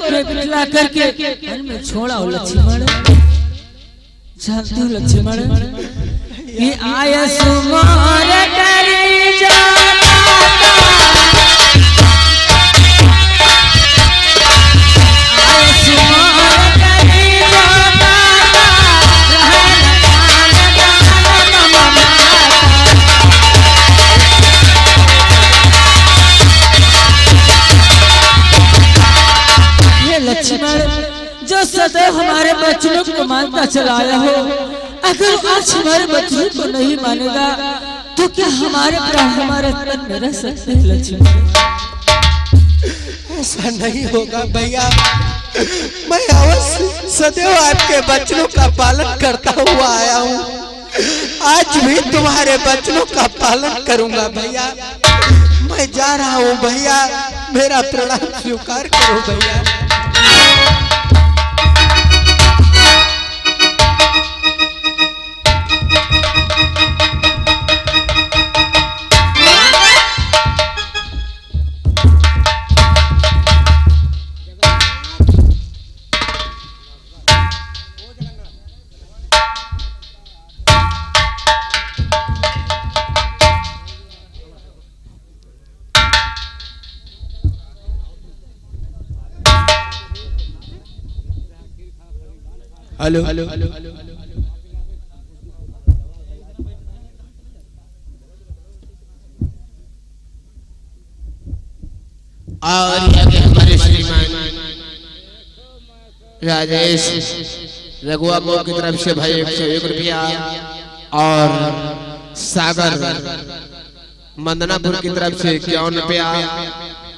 पे बिठला करके घर में छोड़ा हो लक्ष्मण। जानती हो लक्ष्मण ये आया सुमार करी जाता आया सुमार करी जाता लक्ष्मण जो सदैव हमारे बच्चों को मानता चला आया हो, अगर आज हमारे बच्चों को नहीं मानेगा तो क्या हमारे प्राण हमारे तन में रह सकते हैं लक्ष्मण? ऐसा नहीं होगा भैया, मैं अवश्य सदैव आपके बच्चों का पालन करता हुआ आया हूँ। आज भी तुम्हारे बच्चों का पालन करूंगा भैया। मैं जा रहा हूँ भैया, मेरा प्रणाम स्वीकार करो भैया। हेलो और हमारे श्रीमान राजेश रघुआ को की तरफ से भाई 101 रुपया और सागर मंदनापुर की तरफ से 51 रुपया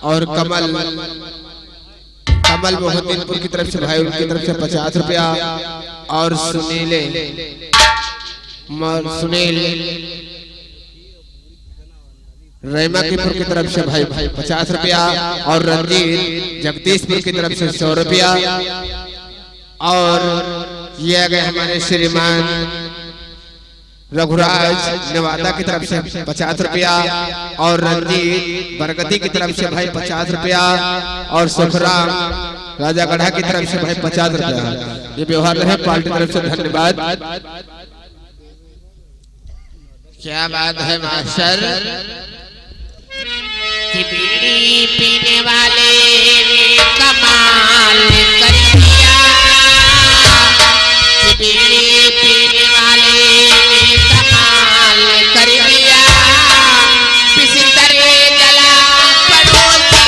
और कमल मोहद्दीनपुर की तरफ से भाई उनकी तरफ से 50 रुपया और सुनील रैमाकीपुर की तरफ से भाई 50 रुपया और रंजीत जगदीशपुर की तरफ से 100 रुपया और ये गए हमारे श्रीमान रघुराज नवादा की तरफ से 50 रुपया और रंजीत बरगदी की तरफ से भाई 50 रुपया और सुखराम राजागढ़ा की तरफ से भाई 50 रुपया। ये व्यवहार रहे पार्टी तरफ से, धन्यवाद। क्या बात है मास्टर कि बीड़ी पीने वाले कमाल कर दिया, कि बीड़ी पीने वाले कमाल कर दिया, पिसतरे जला पड़ोसी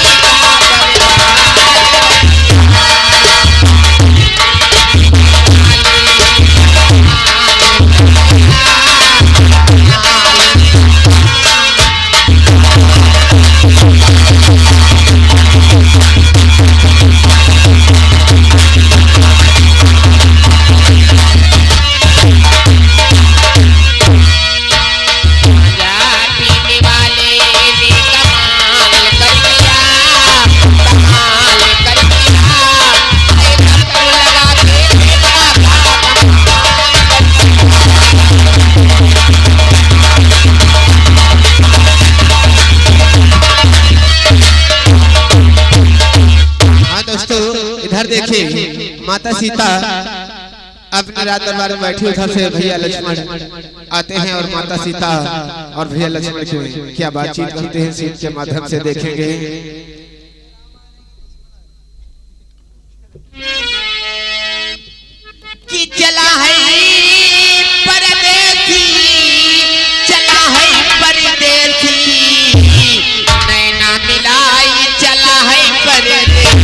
देखिए माता सीता अपने राज दरबार में बैठी, उधर से भैया लक्ष्मण आते हैं और माता सीता और भैया लक्ष्मण की क्या बातचीत करते हैं सीट के माध्यम से देखेंगे। कि चला है परदेसी, चला है परदेसी, नैना मिलाई चला है परदेसी।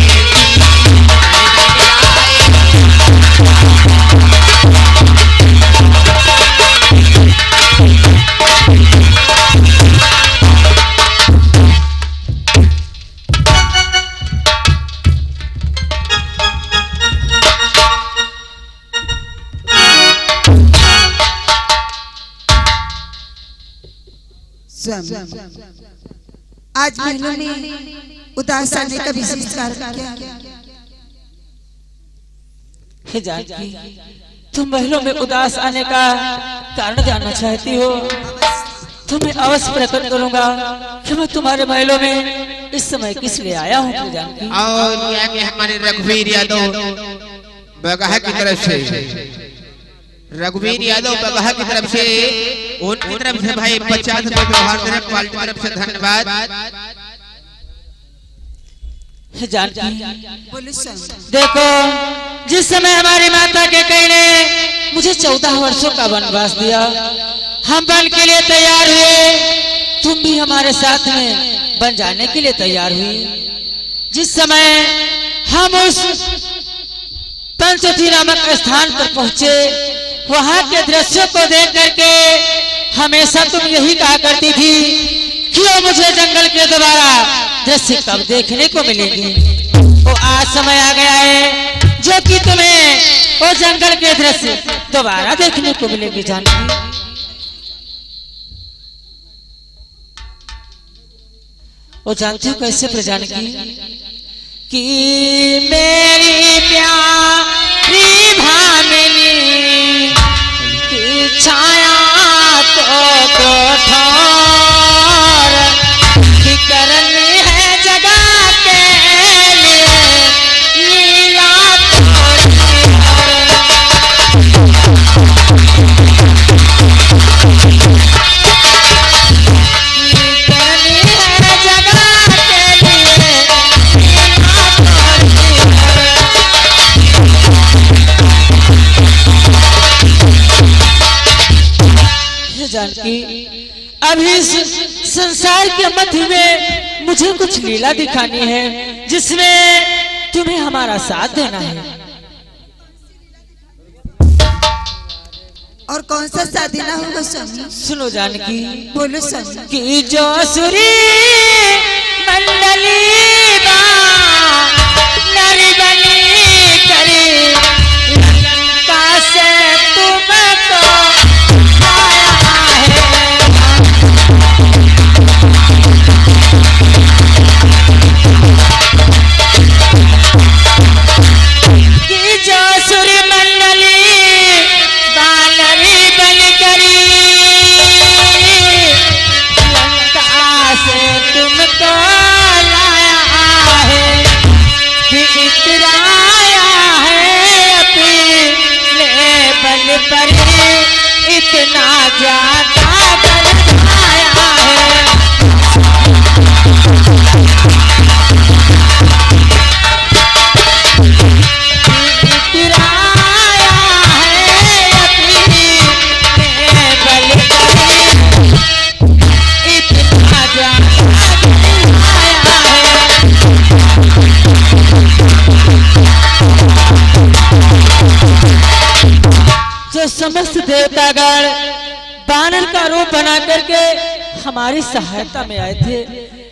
आज महलों में उदास आने का विशेष कारण क्या हे जानकी, तुम महलों में उदास आने का कारण जानना चाहती हो तो मैं अवश्य प्रकट करूंगा कि मैं तुम्हारे महलों में इस समय किस लिए आया हूँ प्रिय जानकी? और यहाँ के हमारे रघुवीर यादव बगहा की तरफ से, रघुवीर यादव बगहा की तरफ से, उनकी तरफ से भाई 50 रुपए व्यवहार देने पार्टी की तरफ से धन्यवाद। जानकी बोले स्वामी। देखो, जिस समय हमारी माता के कई ने मुझे 14 वर्षों का वनवास दिया, हम वन के लिए तैयार हुए, तुम भी हमारे साथ में बन जाने के लिए तैयार हुई। जिस समय हम उस पंचवटी नामक स्थान पर पहुंचे, वहां के दृश्यों को देख करके हमेशा तुम यही कहा करती थी कि वो मुझे जंगल के दोबारा दृश्य कब देखने को मिलेंगे। वो आज समय आ गया है जो कि तुम्हें वो जंगल के दृश्य दोबारा देखने को मिलेंगे जानकी। वो जानती हो कैसे प्रिय जानकी? कि मेरी प्यारी भामिनी की छाया तो कोठार की करनी है जगह के लिए लीला जानकी। अभी इस संसार के मध्य में मुझे कुछ लीला दिखानी है जिसमें तुम्हें हमारा साथ देना है। और कौन सा साथ देना होगा स्वामी? सुनो जानकी। बोलो स्वामी। कि जो सुरी मंडली बा नरी बनी करी लंका से तुमको पर इतना ज्यादा बरसाया है। इतराया है अपनी बल पर इतना ज्यादा बरसाया है। जो समस्त देवतागण बानर का रूप बना करके हमारी सहायता में आए थे,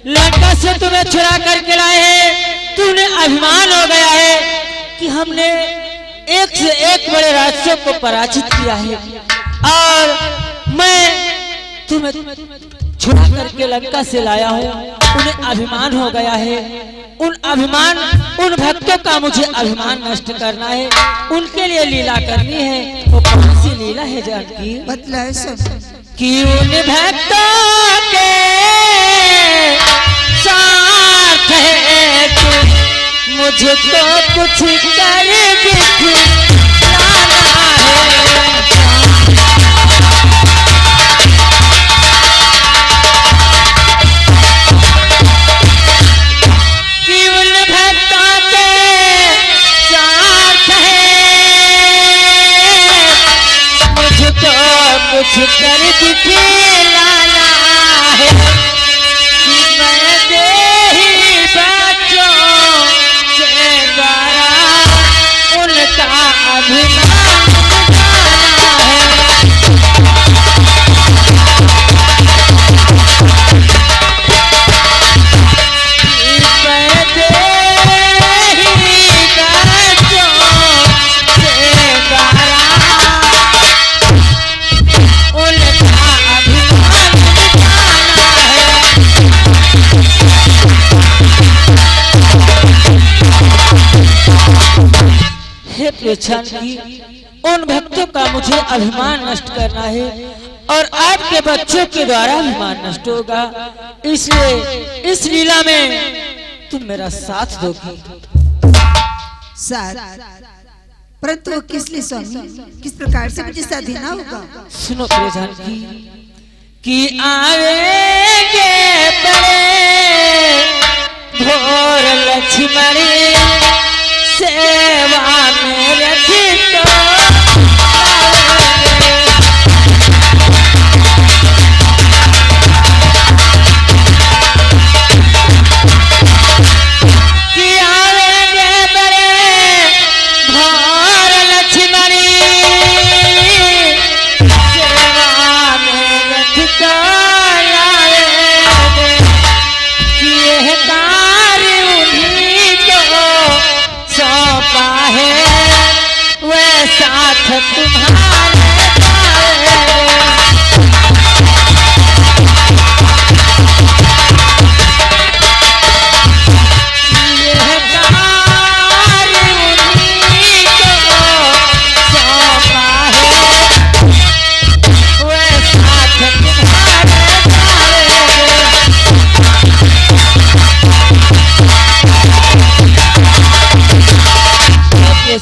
लंका से तुम्हें छुड़ा करके लाए हैं। तुम्हें अभिमान हो गया है कि हमने एक से एक बड़े राक्षसों को पराजित किया है और मैं तुम्हें छुड़ा करके लंका से लाया हूँ। उन्हें अभिमान हो गया है, उन भक्तों का मुझे अभिमान नष्ट करना है, उनके लिए लीला करनी है। वो कौन सी लीला है जानकी? बतलाए सब। कि उन भक्तों के साथ है तू मुझको कुछ कर दिखलाना है। कुछ कर दिखलाना है कि मैं देही बच्चों के द्वारा उनका अभिमान जगाना है। मैं देही बच्चों के द्वारा हे प्रिय जानकी, उन भक्तों का मुझे अभिमान नष्ट करना है और आपके बच्चों के द्वारा अभिमान नष्ट होगा। इसलिए इस लीला में तुम मेरा साथ दोगी। साथ, परंतु वो किस लिए स्वामी, किस प्रकार से मुझे साथ देना होगा? सुनो प्रिय जानकी कि आवेंगे बड़े भोर लक्ष्मणी सेवा में रखी तो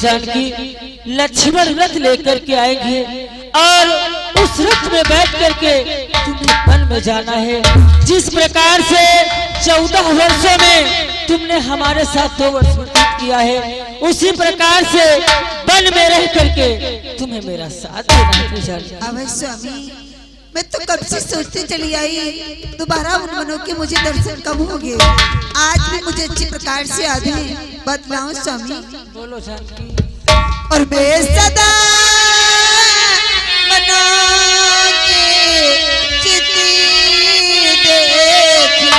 जानकी लक्ष्मण रथ लेकर के आएंगे और उस रथ में बैठ करके तुम्हें वन में जाना है। जिस प्रकार से 14 वर्षों में तुमने हमारे साथ 2 वर्ष व्यतीत किया है, उसी प्रकार से वन में रह करके तुम्हें मेरा साथ देना है। अवश्य स्वामी, मैं तो कब से सोचते चली आई दोबारा उन मनों के मुझे दर्शन कब होंगे। आज भी मुझे अच्छी प्रकार से आधे बतलाऊं स्वामी। बोलो जानकी। और मैं सदा मनों के चिति देखी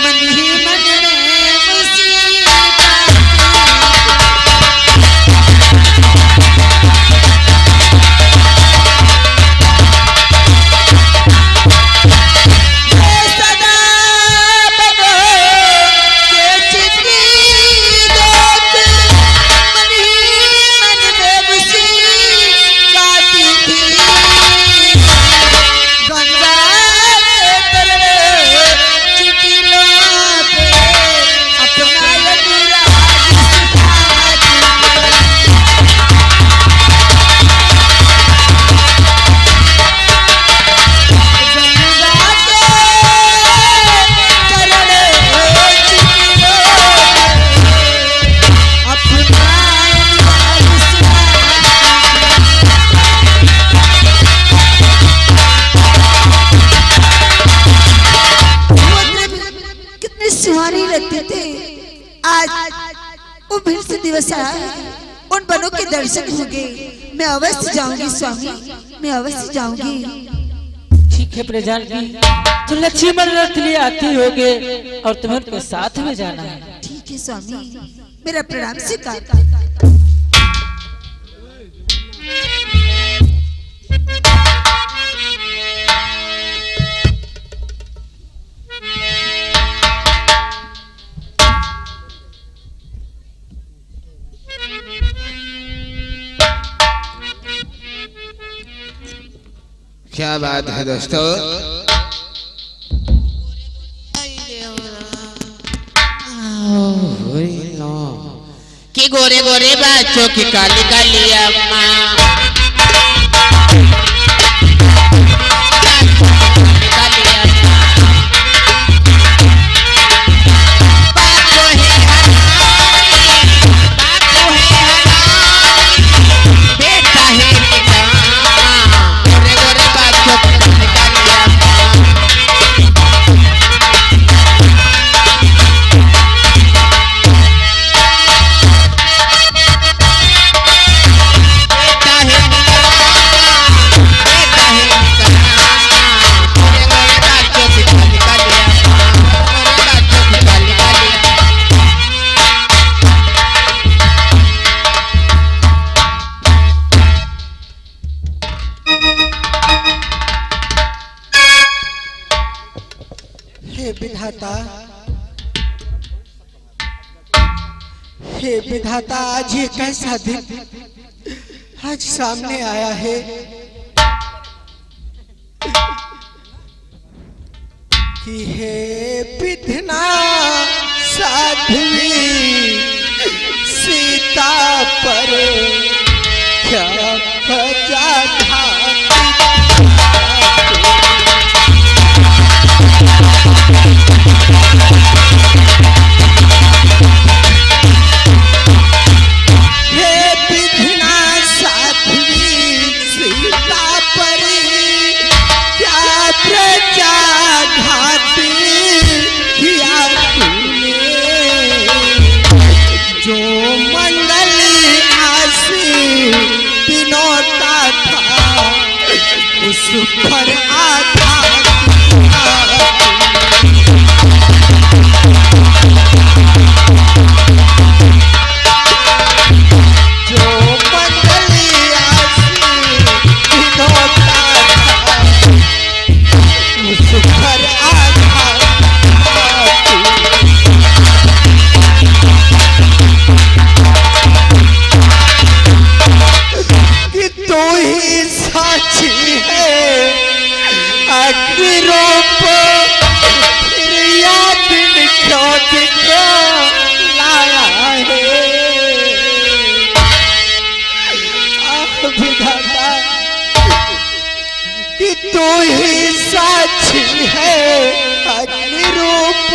मन ही मन में मुसीबत। उन बनों के दर्शन होंगे। मैं अवश्य जाऊंगी स्वामी, मैं अवश्य जाऊंगी। ठीक है प्रजान की, तो लक्ष्मण रथ लिए आती होगे और तुम्हें उनके साथ में जाना है। ठीक है स्वामी, मेरा प्रणाम स्वीकार। क्या बात है दोस्तों, कि गोरे गोरे बच्चों की काली काली अम्मा हे विधाता, आज ये कैसा दिन आज सामने आया है। कि हे विधना साध्वी सीता पर क्या बजा पर जो उस पर कि तू ही साक्षी है रूप फिर याद क्यों दिखो लाया है विधाता कि तू ही साक्षी है अग्नि रूप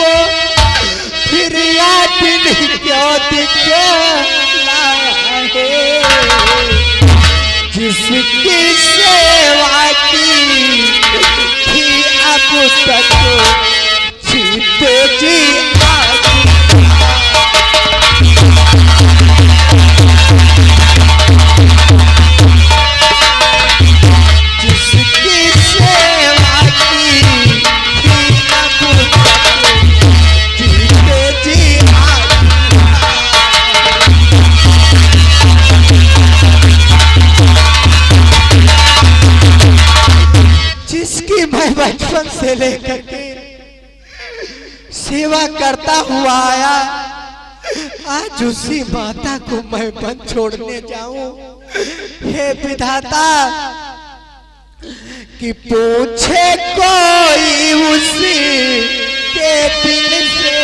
फिर याद क्यों दिखो लाया है जिसकी सेवा की अब तक जीते जी जिसकी सेवा की अब तक जीते जी जिसकी मैं बचपन से लेकर के सेवा करता हुआ आया आज उसी माता को मैं बन छोड़ने जाऊं हे विधाता कि पूछे कोई उसी के दिल से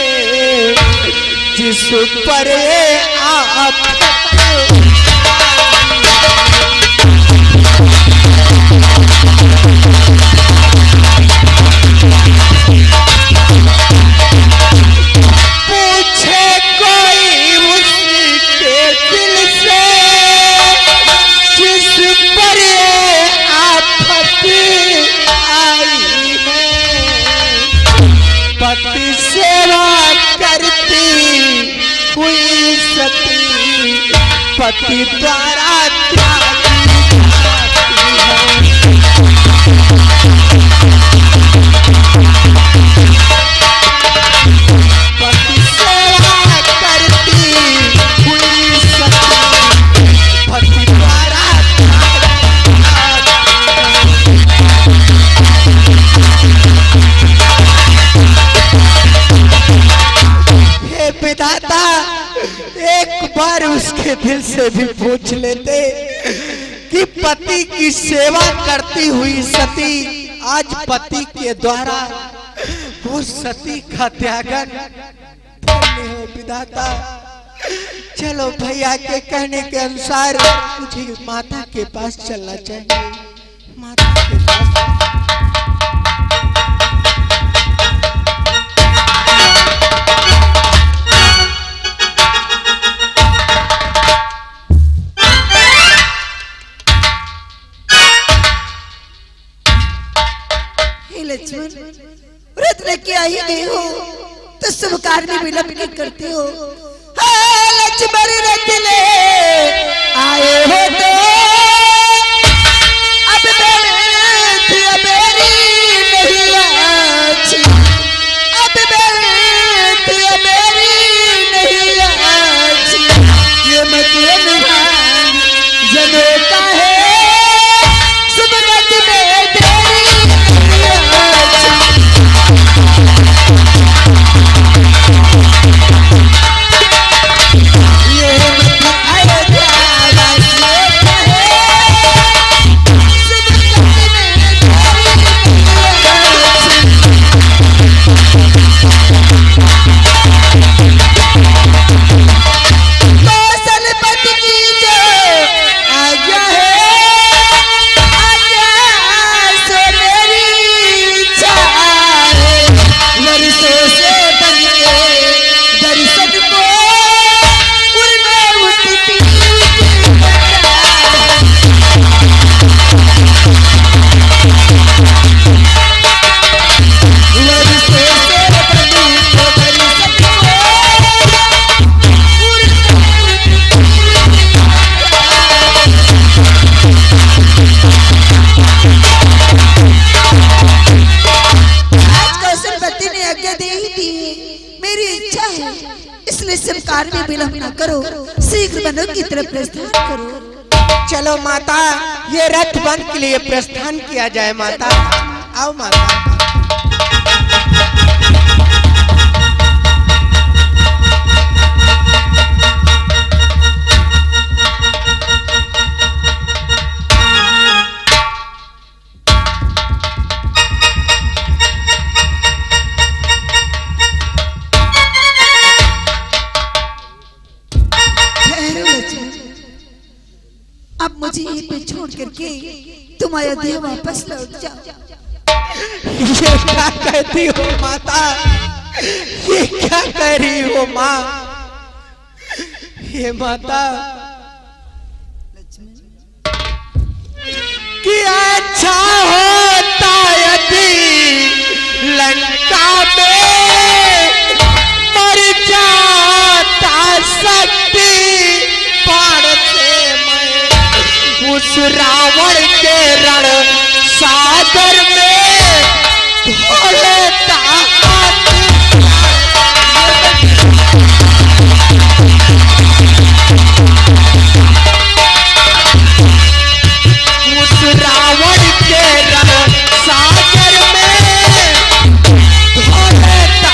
जिस पर आप पति सेवा करती हुई सती पति द्वारा त्यागी पति सेवा करती हुई सती पति द्वारा विधाता एक बार उसके दिल से भी पूछ लेते कि पति की सेवा करती हुई सती आज पति के द्वारा वो सती का त्यागन हो विधाता। चलो भैया के कहने के अनुसार मुझे माता के पास चलना चाहिए माता के पास लक्ष्मण व्रत लेके आई गई हो तो शुभ कार्य विलंब नहीं करते हो। लक्ष्मण व्रत ले आए हो तो अब मेरी नहीं अच्छी अब मेरी नहीं अच्छी ये मतलब जनों का है शुभ व्रत में ये करो, शीघ्र वनों की तरफ प्रस्थान करो। चलो माता, ये रथ वन के लिए प्रस्थान किया जाए माता। आओ माता। अब मुझे ये पे छोड़ करके तुम अयोध्या वापस लौट जाओ। ये क्या कहती हो माता? ये क्या कह रही हो माँ? ये माता कि अच्छा होता यदि लंका में मर जाता शक्ति बाण से मैं उस रावण के रण सागर में धो लेता। उस रावण के रण सागर में धो लेता।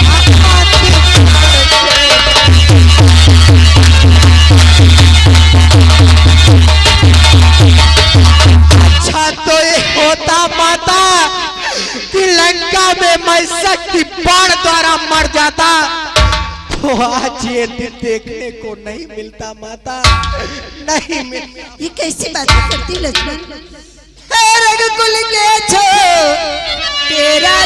अच्छा तो ये होता माता कि लंका में मैं शक्ति बाण द्वारा मर जाता, तो आज ये दिन देखने को नहीं मिलता माता, नहीं मिलता। ये कैसी बातें करती लक्ष्मण? रघुकुल के छो तेरा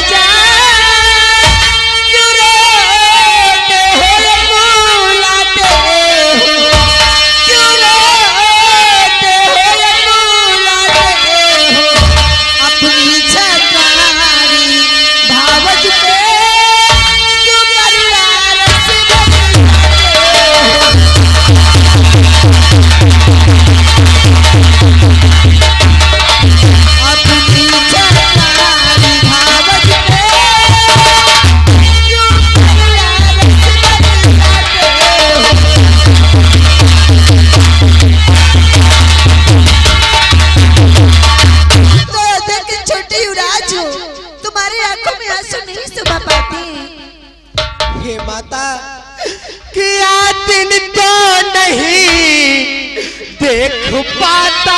दिन तो नहीं देख पाता।